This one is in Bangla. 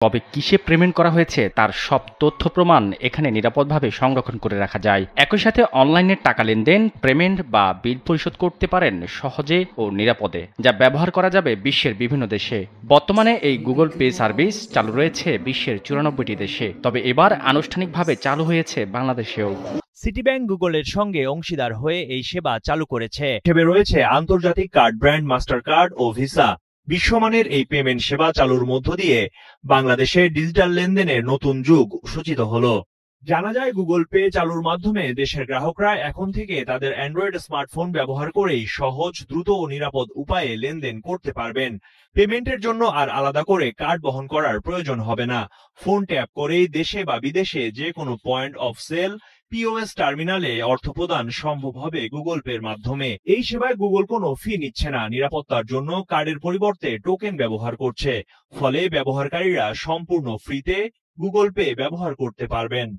কবে কিসে পেমেন্ট করা হয়েছে তার সব তথ্য প্রমাণ এখানে নিরাপদভাবে সংরক্ষণ করে রাখা যায়। একই সাথে অনলাইনে টাকা লেনদেন, পেমেন্ট বা বিল পরিশোধ করতে পারেন সহজে ও নিরাপদে, যা ব্যবহার করা যাবে বিশ্বের বিভিন্ন দেশে। বর্তমানে এই গুগল পে সার্ভিস চালু রয়েছে বিশ্বের 94টি দেশে, তবে এবার আনুষ্ঠানিকভাবে চালু হয়েছে বাংলাদেশেও। সিটিব্যাংক গুগলের সঙ্গে অংশীদার হয়ে এই সেবা চালু করেছে। হিসেবে রয়েছে আন্তর্জাতিক কার্ড ব্র্যান্ড মাস্টার কার্ড ও ভিসা। বিশ্বমানের এই পেমেন্ট সেবা চালুর মধ্য দিয়ে বাংলাদেশে ডিজিটাল লেনদেনের নতুন যুগ সূচিত হলো। জানা যায়, গুগল পে চালুর মাধ্যমে দেশের গ্রাহকরা এখন থেকে তাদের অ্যান্ড্রয়েড স্মার্টফোন ব্যবহার করেই সহজ, দ্রুত ও নিরাপদ উপায়ে লেনদেন করতে পারবেন। পেমেন্টের জন্য আর আলাদা করে কার্ড বহন করার প্রয়োজন হবে না। ফোন ট্যাপ করেই দেশে বা বিদেশে যে কোনো পয়েন্ট অফ সেল, পিওএস টার্মিনালে অর্থ প্রদান সম্ভব হবে গুগল পের মাধ্যমে। এই সেবায় গুগল কোনো ফি নিচ্ছে না, নিরাপত্তার জন্য কার্ডের পরিবর্তে টোকেন ব্যবহার করছে। ফলে ব্যবহারকারীরা সম্পূর্ণ ফ্রিতে গুগল পে ব্যবহার করতে পারবেন।